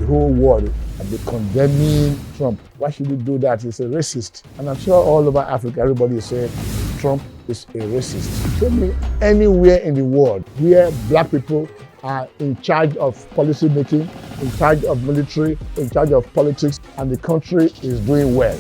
whole world have been condemning Trump. Why should he do that? He's a racist. And I'm sure all over Africa, everybody is saying Trump is a racist. Show me anywhere in the world where black people are in charge of policy making, in charge of military, in charge of politics, and the country is doing well.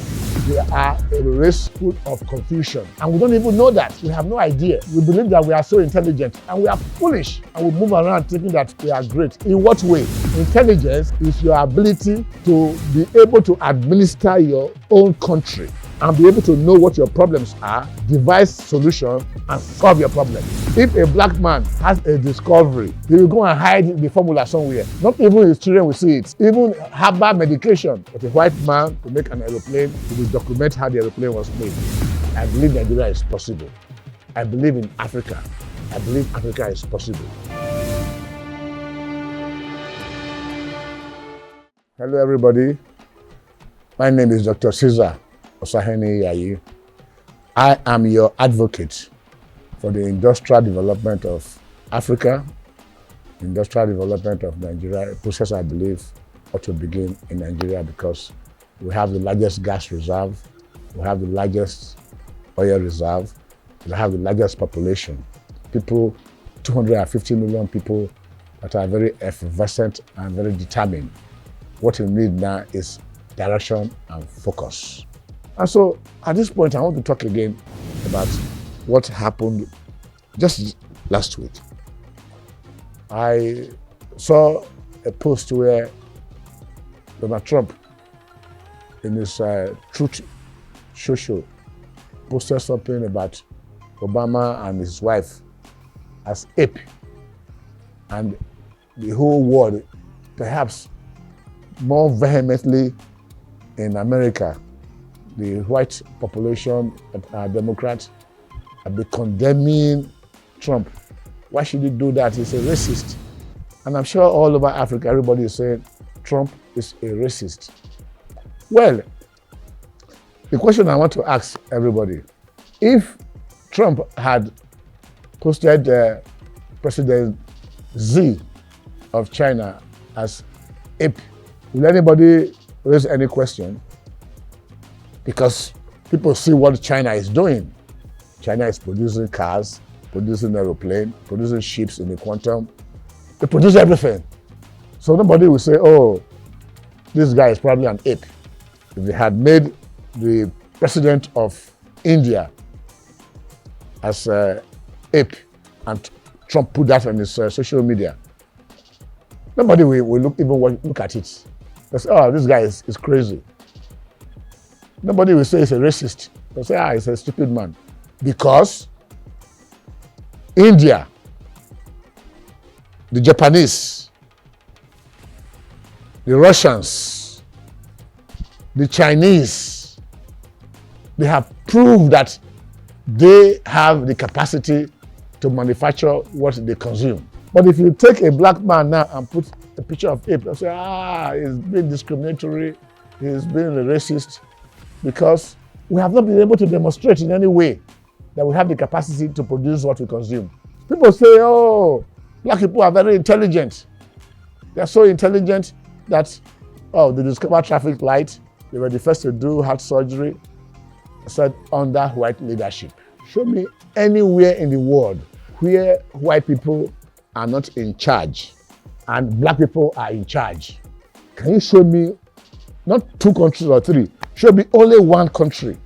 We are a race full of confusion, and we don't even know that. We have no idea. We believe that we are so intelligent, and we are foolish, and we move around thinking that we are great. In what way? Intelligence is your ability to be able to administer your own country and be able to know what your problems are, devise solutions, and solve your problems. If a black man has a discovery, he will go and hide the formula somewhere. Not even his children will see it. Even herbal medication. But a white man will make an aeroplane, he will document how the aeroplane was made. I believe Nigeria is possible. I believe in Africa. I believe Africa is possible. Hello everybody. My name is Dr. Caesar Osahene Yayi. I am your advocate for the industrial development of Africa, industrial development of Nigeria, a process I believe ought to begin in Nigeria because we have the largest gas reserve, we have the largest oil reserve, we have the largest population. People, 250 million people that are very effervescent and very determined. What we need now is direction and focus. And so at this point, I want to talk again about what happened just last week. I saw a post where Donald Trump, in his Truth Social, posted something about Obama and his wife as ape, and the whole world, perhaps more vehemently in America, the white population, Democrats, have been condemning Trump. Why should he do that? He's a racist. And I'm sure all over Africa, everybody is saying Trump is a racist. Well, the question I want to ask everybody, if Trump had posted President Xi of China as ape, will anybody raise any question? Because people see what China is doing. China is producing cars, producing aeroplanes, producing ships in the quantum. They produce everything. So nobody will say, oh, this guy is probably an ape. If they had made the president of India as an ape and Trump put that on his social media, nobody will look at it. They say, oh, this guy is crazy. Nobody will say he's a racist. They'll say, he's a stupid man. Because India, the Japanese, the Russians, the Chinese, they have proved that they have the capacity to manufacture what they consume. But if you take a black man now and put a picture of ape, they'll say, he's being discriminatory, he's being a racist, because we have not been able to demonstrate in any way that we have the capacity to produce what we consume. People say, oh, black people are very intelligent. They're so intelligent that, they discovered traffic light. They were the first to do heart surgery, said under white leadership. Show me anywhere in the world where white people are not in charge and black people are in charge. Can you show me, not 2 countries or 3, show me only 1 country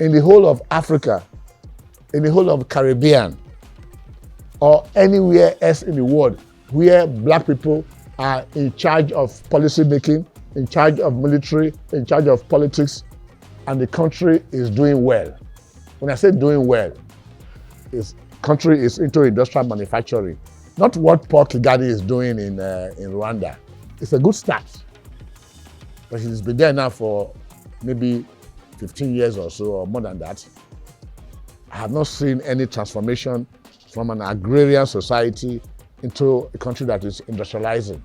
in the whole of Africa, in the whole of Caribbean, or anywhere else in the world where black people are in charge of policy making, in charge of military, in charge of politics, and the country is doing well. When I say doing well, the country is into industrial manufacturing, not what Paul Kagame is doing in Rwanda. It's a good start. But he's been there now for maybe 15 years or so, or more than that. I have not seen any transformation from an agrarian society into a country that is industrializing.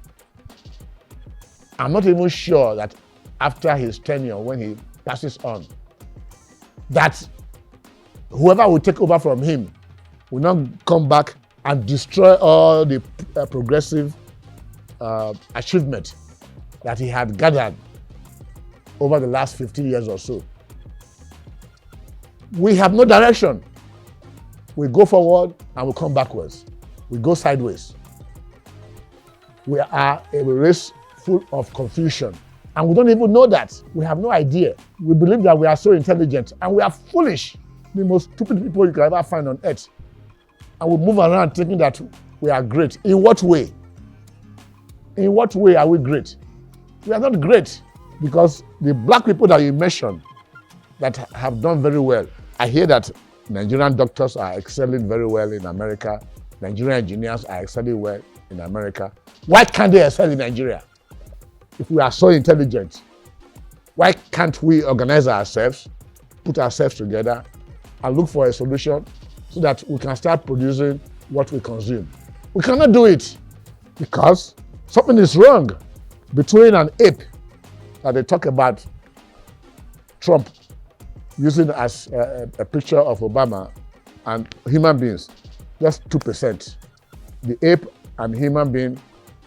I'm not even sure that after his tenure, when he passes on, that whoever will take over from him will not come back and destroy all the progressive achievement that he had gathered over the last 50 years or so. We have no direction. We go forward and we come backwards. We go sideways. We are a race full of confusion. And we don't even know that. We have no idea. We believe that we are so intelligent and we are foolish. The most stupid people you can ever find on earth. And we move around thinking that we are great. In what way? In what way are we great? We are not great because the black people that you mentioned that have done very well, I hear that Nigerian doctors are excelling very well in America. Nigerian engineers are excelling well in America. Why can't they excel in Nigeria? If we are so intelligent, why can't we organize ourselves, put ourselves together, and look for a solution so that we can start producing what we consume? We cannot do it because something is wrong between an ape that they talk about Trump using as a picture of Obama and human beings, just 2%. The ape and human being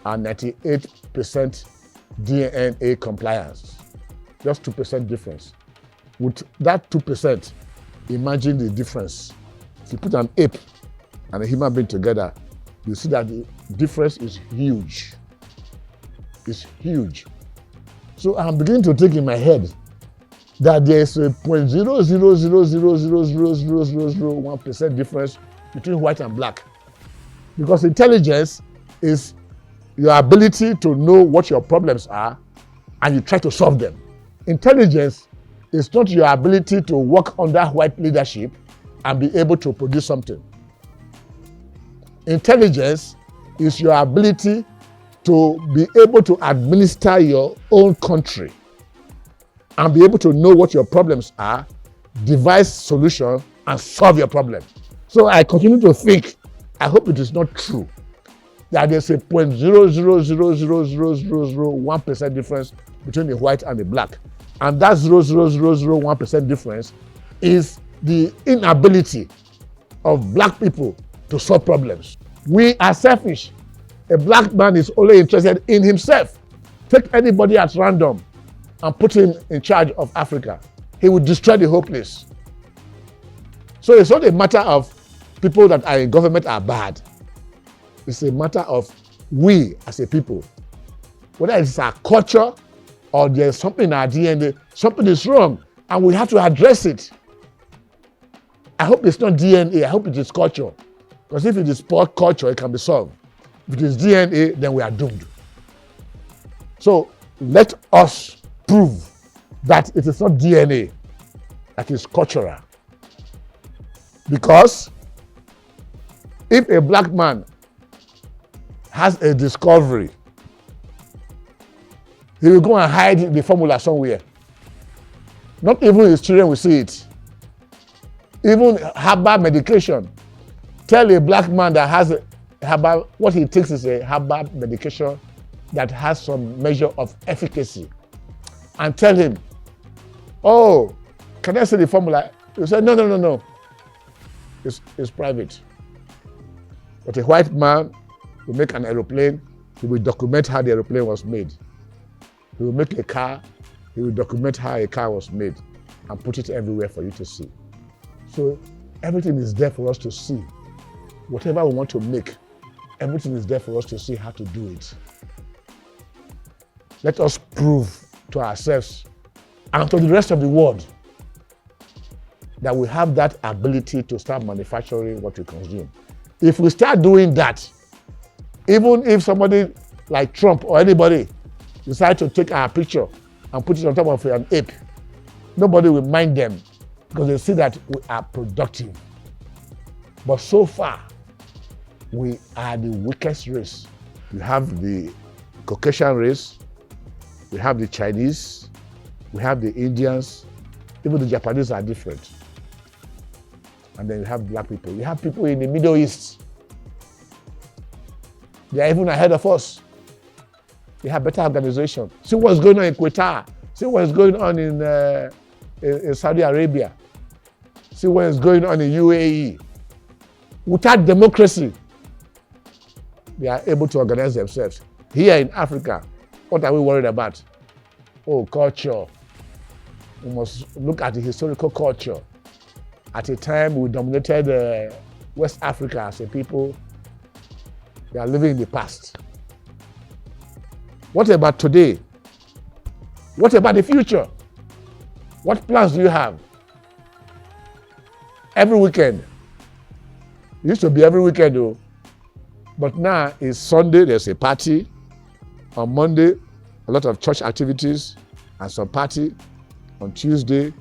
are 98% DNA compliance, just 2% difference. With that 2%, imagine the difference. If you put an ape and a human being together, you see that the difference is huge. It's huge. So I'm beginning to think in my head that there is a 0.000000001% difference between white and black. Because intelligence is your ability to know what your problems are and you try to solve them. Intelligence is not your ability to work under white leadership and be able to produce something. Intelligence is your ability to be able to administer your own country and be able to know what your problems are, devise solutions, and solve your problem. So I continue to think, I hope it is not true, that there's a 0.0000001% difference between the white and the black. And that 0.00001% difference is the inability of black people to solve problems. We are selfish. A black man is only interested in himself. Take anybody at random and put him in charge of Africa. He will destroy the whole place. So it's not a matter of people that are in government are bad. It's a matter of we as a people. Whether it's our culture or there's something in our DNA, something is wrong and we have to address it. I hope it's not DNA, I hope it is culture. Because if it is poor culture, it can be solved. If it is DNA, then we are doomed. So let us prove that it is not DNA, that is cultural. Because if a black man has a discovery, he will go and hide the formula somewhere. Not even his children will see it. Even herbal medication. Tell a black man that has a herbal, what he takes is a herbal medication that has some measure of efficacy. And tell him, oh, can I see the formula? He say, no. It's private. But a white man will make an aeroplane, he will document how the aeroplane was made. He will make a car, he will document how a car was made and put it everywhere for you to see. So everything is there for us to see. Whatever we want to make, everything is there for us to see how to do it. Let us prove to ourselves and to the rest of the world that we have that ability to start manufacturing what we consume. If we start doing that, even if somebody like Trump or anybody decide to take our picture and put it on top of an ape, nobody will mind them because they see that we are productive. But so far, we are the weakest race. We have the Caucasian race, we have the Chinese, we have the Indians, even the Japanese are different. And then you have black people. You have people in the Middle East. They are even ahead of us. They have better organization. See what's going on in Qatar. See what's going on in Saudi Arabia. See what's going on in UAE. Without democracy, they are able to organize themselves. Here in Africa, what are we worried about? Oh, culture. We must look at the historical culture. At a time, we dominated West Africa as a people. We are living in the past. What about today? What about the future? What plans do you have? Every weekend. It used to be every weekend though. But now it's Sunday, there's a party. On Monday, a lot of church activities and some party. On Tuesday,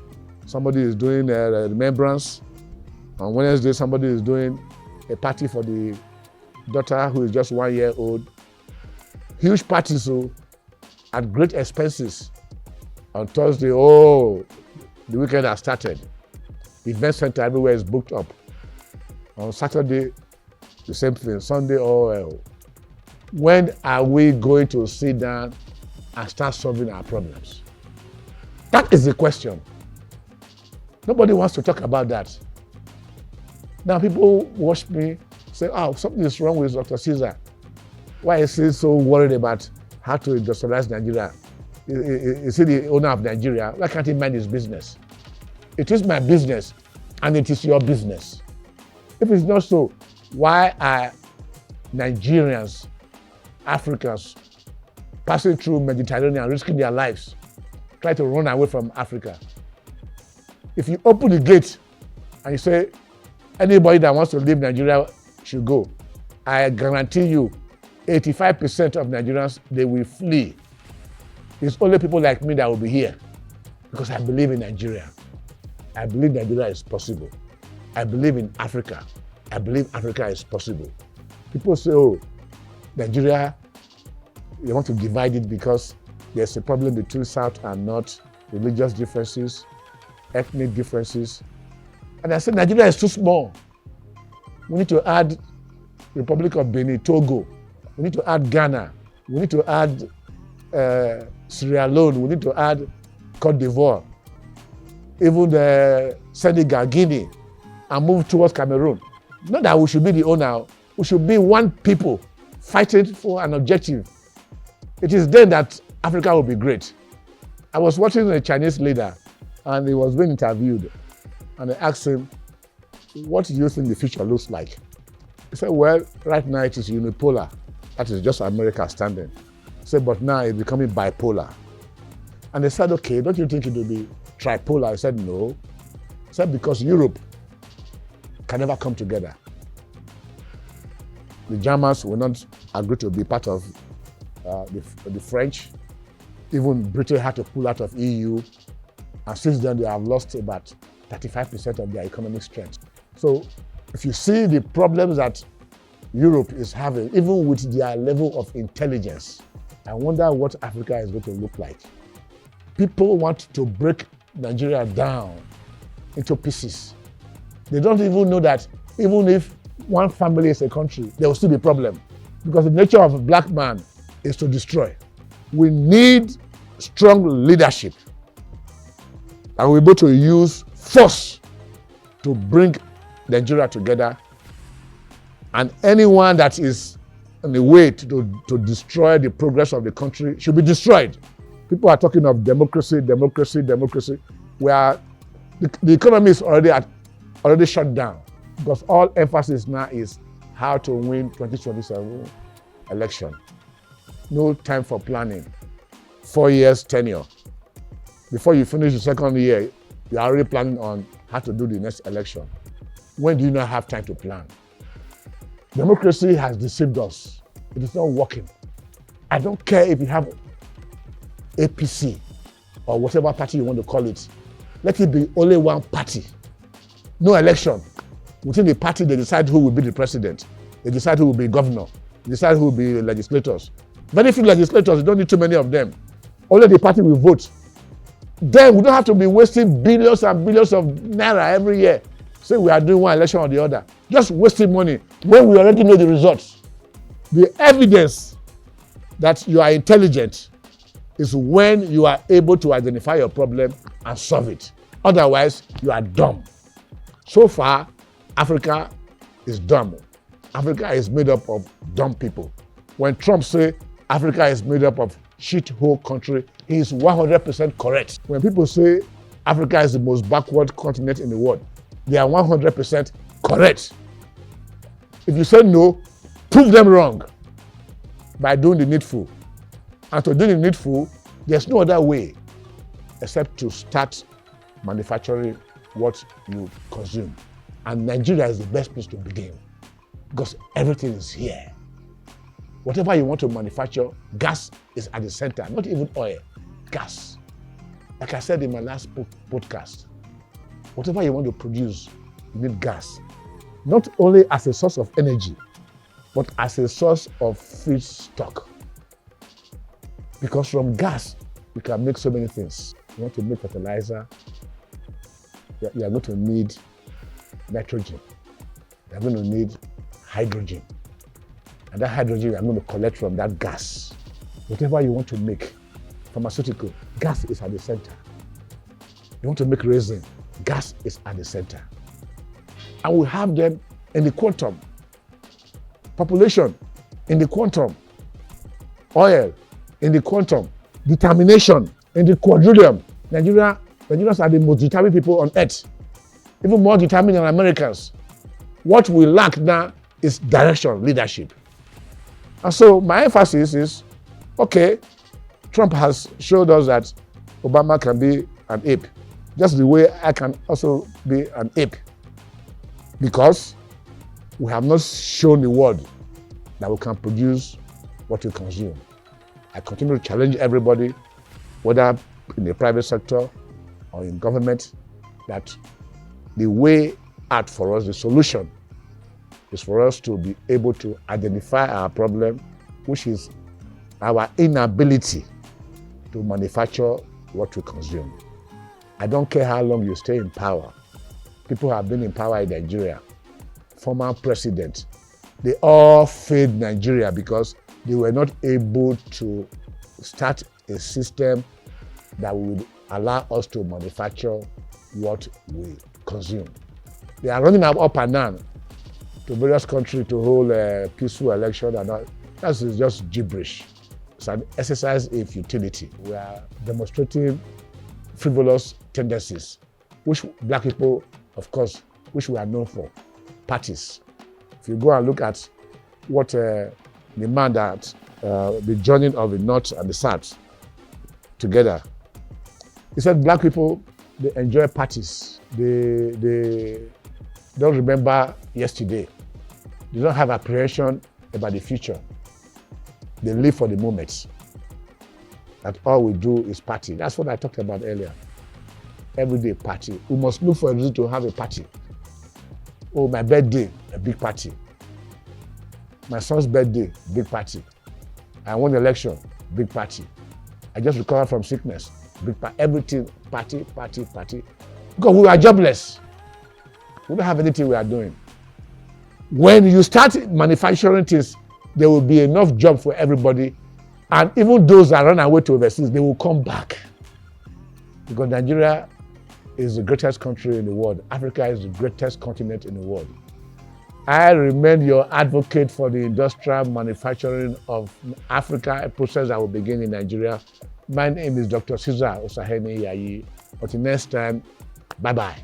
somebody is doing a remembrance. On Wednesday, somebody is doing a party for the daughter who is just 1 year old. Huge parties at great expenses. On Thursday, the weekend has started. The event center everywhere is booked up. On Saturday, the same thing. Sunday, when are we going to sit down and start solving our problems? That is the question. Nobody wants to talk about that. Now people watch me say, something is wrong with Dr. Caesar. Why is he so worried about how to industrialize Nigeria? Is he the owner of Nigeria? Why can't he mind his business? It is my business and it is your business. If it's not so, why are Nigerians, Africans, passing through Mediterranean, risking their lives, try to run away from Africa? If you open the gate and you say, anybody that wants to leave Nigeria should go, I guarantee you, 85% of Nigerians, they will flee. It's only people like me that will be here because I believe in Nigeria. I believe Nigeria is possible. I believe in Africa. I believe Africa is possible. People say, Nigeria, they want to divide it because there's a problem between South and North, religious differences, ethnic differences. And I said, Nigeria is too small. We need to add Republic of Benin, Togo. We need to add Ghana. We need to add Sierra Leone. We need to add Cote d'Ivoire. Even the Senegal, Guinea, and move towards Cameroon. Not that we should be the owner. We should be one people fighting for an objective. It is then that Africa will be great. I was watching a Chinese leader and he was being interviewed. And I asked him, what do you think the future looks like? He said, well, right now it is unipolar. That is just America standing. He said, but now it's becoming bipolar. And they said, okay, don't you think it will be tripolar? I said, no. He said, because Europe can never come together. The Germans will not agree to be part of the French. Even Britain had to pull out of EU. And since then, they have lost about 35% of their economic strength. So if you see the problems that Europe is having, even with their level of intelligence, I wonder what Africa is going to look like. People want to break Nigeria down into pieces. They don't even know that even if one family is a country, there will still be a problem. Because the nature of a black man is to destroy. We need strong leadership. And we're able to use force to bring Nigeria together. And anyone that is on the way to destroy the progress of the country should be destroyed. People are talking of democracy. Where the economy is already shut down because all emphasis now is how to win 2027 election. No time for planning. 4 years tenure. Before you finish the second year, you're already planning on how to do the next election. When do you not have time to plan? Democracy has deceived us. It is not working. I don't care if you have APC or whatever party you want to call it. Let it be only one party. No election. Within the party, they decide who will be the president. They decide who will be governor. They decide who will be legislators. Very few legislators, you don't need too many of them. Only the party will vote. Then we don't have to be wasting billions and billions of naira every year. Say we are doing one election or the other. Just wasting money when we already know the results. The evidence that you are intelligent is when you are able to identify your problem and solve it. Otherwise, you are dumb. So far, Africa is dumb. Africa is made up of dumb people. When Trump says, Africa is made up of shithole country, he is 100% correct. When people say Africa is the most backward continent in the world, they are 100% correct. If you say no, prove them wrong by doing the needful. And to do the needful, there's no other way except to start manufacturing what you consume. And Nigeria is the best place to begin because everything is here. Whatever you want to manufacture, gas is at the center, not even oil, gas. Like I said in my last podcast, whatever you want to produce, you need gas. Not only as a source of energy, but as a source of feedstock. Because from gas, you can make so many things. You want to make fertilizer, you are going to need nitrogen. You are going to need hydrogen. And that hydrogen you are going to collect from that gas. Whatever you want to make, pharmaceutical, gas is at the center. You want to make resin, gas is at the center. And we have them in the quantum. Population in the quantum. Oil in the quantum. Determination in the quadrillion. Nigerians are the most determined people on earth. Even more determined than Americans. What we lack now is direction, leadership. And so my emphasis is, okay, Trump has showed us that Obama can be an ape, just the way I can also be an ape. Because we have not shown the world that we can produce what we consume. I continue to challenge everybody, whether in the private sector or in government, that the way out for us, the solution, is for us to be able to identify our problem, which is our inability to manufacture what we consume. I don't care how long you stay in power. People have been in power in Nigeria. Former president, they all failed Nigeria because they were not able to start a system that would allow us to manufacture what we consume. They are running up and down to various countries to hold a peaceful election and all. That's just gibberish. It's an exercise in futility. We are demonstrating frivolous tendencies, which black people, of course, which we are known for, parties. If you go and look at what the man that the joining of the North and the South together, he said black people, they enjoy parties. They don't remember yesterday. They don't have apprehension about the future. They live for the moment. That all we do is party. That's what I talked about earlier. Everyday party. We must look for a reason to have a party. Oh, my birthday, a big party. My son's birthday, big party. I won the election, big party. I just recovered from sickness, big party. Everything, party, party, party. Because we are jobless. We don't have anything we are doing. When you start manufacturing things, there will be enough job for everybody. And even those that run away to overseas, they will come back. Because Nigeria is the greatest country in the world. Africa is the greatest continent in the world. I remain your advocate for the industrial manufacturing of Africa, a process that will begin in Nigeria. My name is Dr. Caesar Osahene Yayi. Until next time, bye-bye.